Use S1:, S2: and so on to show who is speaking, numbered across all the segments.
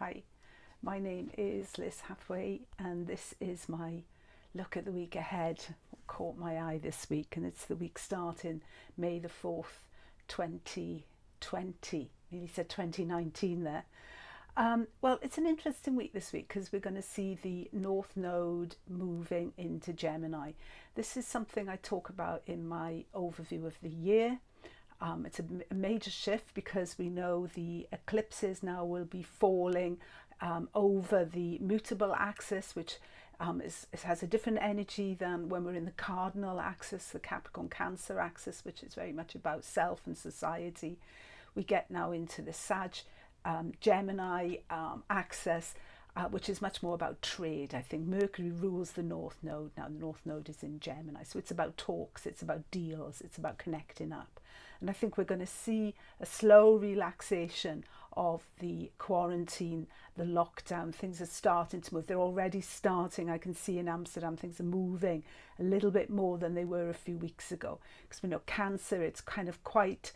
S1: Hi, my name is Liz Hathaway, and this is my look at the week ahead. What caught my eye this week, and it's the week starting May the 4th, 2020. Nearly said 2019 there. Well, it's an interesting week this week because we're going to see the North Node moving into Gemini. This is something I talk about in my overview of the year. It's a major shift because we know the eclipses now will be falling over the mutable axis, which has a different energy than when we're in the cardinal axis, the Capricorn Cancer axis, which is very much about self and society. We get now into the Sag Gemini axis, which is much more about trade. I think Mercury rules the North Node. Now the North Node is in Gemini, so it's about talks, it's about deals, it's about connecting up. And I think we're going to see a slow relaxation of the quarantine, the lockdown. Things are starting to move. They're already starting. I can see in Amsterdam things are moving a little bit more than they were a few weeks ago. Because we know Cancer, it's kind of quite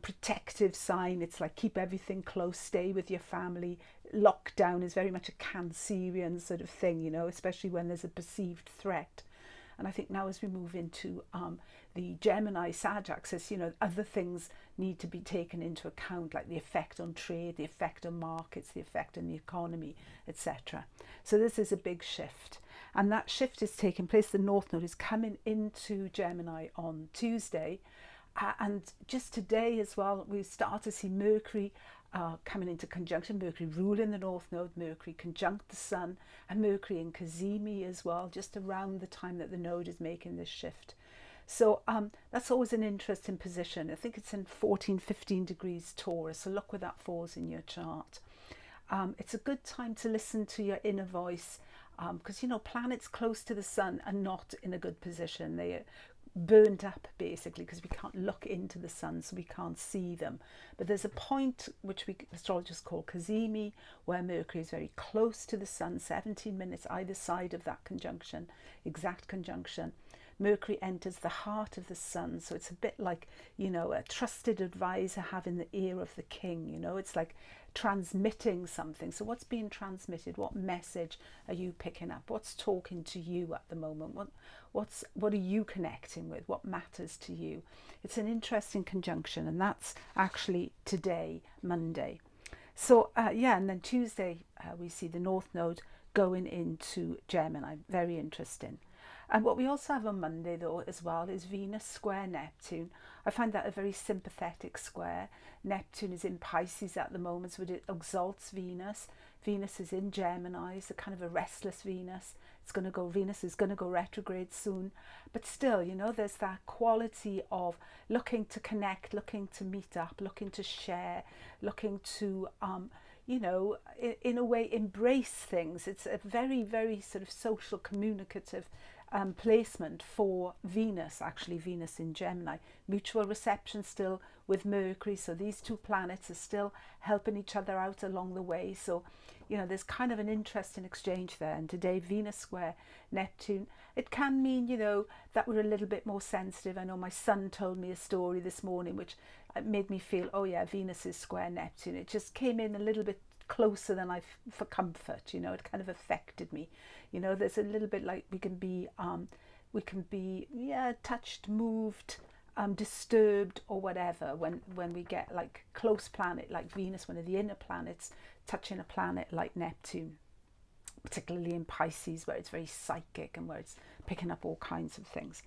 S1: protective sign. It's like keep everything close, stay with your family. Lockdown is very much a Cancerian sort of thing, you know, especially when there's a perceived threat. And I think now as we move into the Gemini Sag axis, you know, other things need to be taken into account, like the effect on trade, the effect on markets, the effect on the economy, etc. So this is a big shift. And that shift is taking place. The North Node is coming into Gemini on Tuesday. And just today as well, we start to see Mercury coming into conjunction, Mercury ruling the North Node, Mercury conjunct the Sun, and Mercury in CaZimi as well, just around the time that the node is making this shift. So that's always an interesting position. I think it's in 14-15 degrees Taurus, so look where that falls in your chart. It's a good time to listen to your inner voice, because, you know, planets close to the Sun are not in a good position. They are burnt up basically because we can't look into the Sun, so we can't see them. But there's a point which we astrologers call CaZimi, where Mercury is very close to the Sun, 17 minutes either side of that conjunction, exact conjunction. Mercury enters the heart of the Sun, so it's a bit like, you know, a trusted advisor having the ear of the king. You know, it's like transmitting something. So what's being transmitted? What message are you picking up? What's talking to you at the moment? What are you connecting with? What matters to you? It's an interesting conjunction, and that's actually today, Monday. So yeah, and then Tuesday we see the North Node going into Gemini. Very interesting. And what we also have on Monday, though, as well, is Venus square Neptune. I find that a very sympathetic square. Neptune is in Pisces at the moment, so it exalts Venus. Venus is in Gemini, it's a kind of a restless Venus. Venus is going to go retrograde soon. But still, you know, there's that quality of looking to connect, looking to meet up, looking to share, looking to, you know, in a way embrace things. It's a very, very sort of social, communicative placement for Venus, actually Venus in Gemini. Mutual reception still with Mercury, so these two planets are still helping each other out along the way. So, you know, there's kind of an interesting exchange there. And today, Venus square Neptune, it can mean, you know, that we're a little bit more sensitive. I know my son told me a story this morning which made me feel, oh yeah, Venus is square Neptune. It just came in a little bit closer than for comfort, you know. It kind of affected me, you know. There's a little bit like we can be yeah, touched, moved, disturbed or whatever when we get like close planet like Venus, one of the inner planets, touching a planet like Neptune, particularly in Pisces, where it's very psychic and where it's picking up all kinds of things.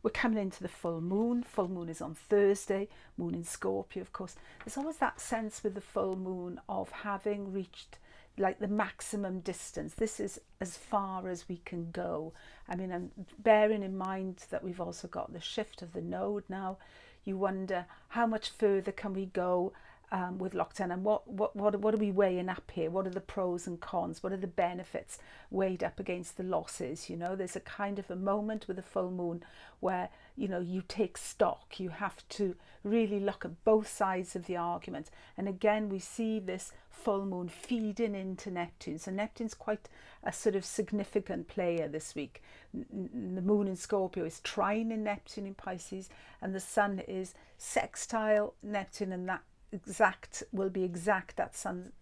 S1: We're coming into the full moon. Full moon is on Thursday, moon in Scorpio, of course. There's always that sense with the full moon of having reached like the maximum distance. This is as far as we can go. I mean, and bearing in mind that we've also got the shift of the node now, you wonder how much further can we go with lockdown, and what are we weighing up here? What are the pros and cons? What are the benefits weighed up against the losses? You know, there's a kind of a moment with a full moon where, you know, you take stock. You have to really look at both sides of the argument. And again, we see this full moon feeding into Neptune. So Neptune's quite a sort of significant player this week. The moon in Scorpio is trine in Neptune in Pisces, and the sun is sextile Neptune, and that will be exact, that sun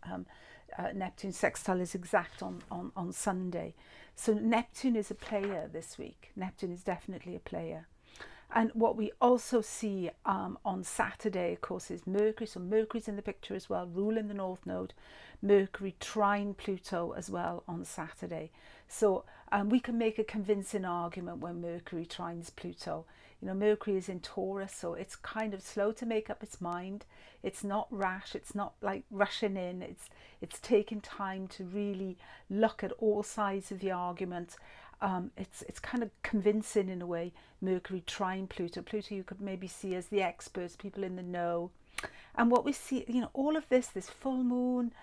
S1: Neptune sextile is exact on Sunday. So Neptune is a player this week. Neptune is definitely a player. And what we also see on Saturday, of course, is Mercury. So Mercury's in the picture as well, ruling the North Node. Mercury trine Pluto as well on Saturday. So we can make a convincing argument when Mercury trines Pluto. You know, Mercury is in Taurus, so it's kind of slow to make up its mind. It's not rash. It's not like rushing in. It's taking time to really look at all sides of the argument. It's kind of convincing in a way. Mercury trine Pluto. Pluto you could maybe see as the experts, people in the know. And what we see, you know, all of this full moon,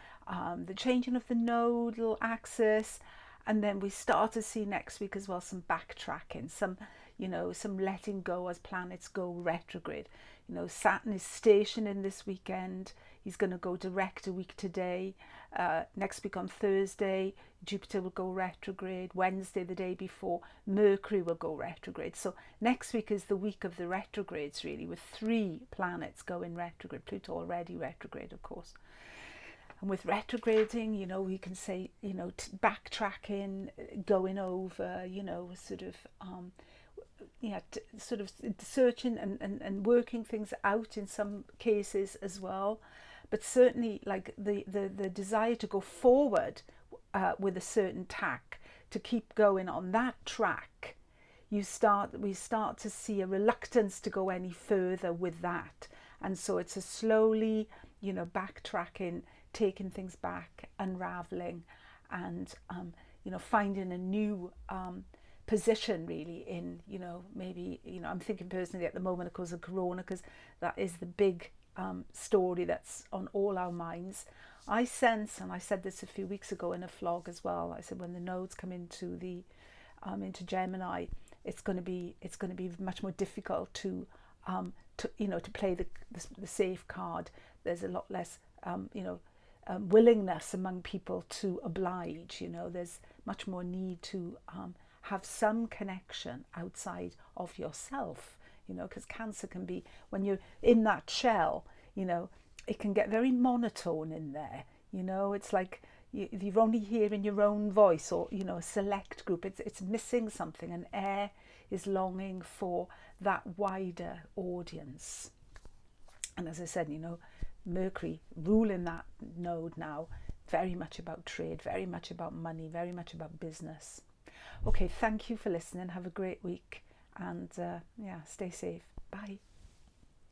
S1: the changing of the nodal axis, and then we start to see next week as well some backtracking, some, you know, some letting go as planets go retrograde. You know, Saturn is stationing this weekend. He's going to go direct a week today. Next week on Thursday, Jupiter will go retrograde. Wednesday, the day before, Mercury will go retrograde. So next week is the week of the retrogrades, really, with 3 planets going retrograde. Pluto already retrograde, of course. And with retrograding, you know, we can say, you know, backtracking, going over, you know, sort of, sort of searching and working things out in some cases as well. But certainly, like the desire to go forward with a certain tack, to keep going on that track, we start to see a reluctance to go any further with that. And so it's a slowly, you know, backtracking, taking things back, unraveling, and you know, finding a new position really in, you know, maybe, you know, I'm thinking personally at the moment, of course, of Corona, because that is the big story that's on all our minds. I sense, and I said this a few weeks ago in a vlog as well, I said when the nodes come into the into Gemini, it's going to be much more difficult to you know, to play the safe card. There's a lot less willingness among people to oblige. You know, there's much more need to have some connection outside of yourself, you know, because Cancer can be, when you're in that shell, you know, it can get very monotone in there. You know, it's like you're only hearing your own voice, or, you know, a select group. It's missing something, and air is longing for that wider audience. And as I said, you know, Mercury ruling that node now, very much about trade, very much about money, very much about business. Okay, thank you for listening. Have a great week, and yeah, stay safe. Bye.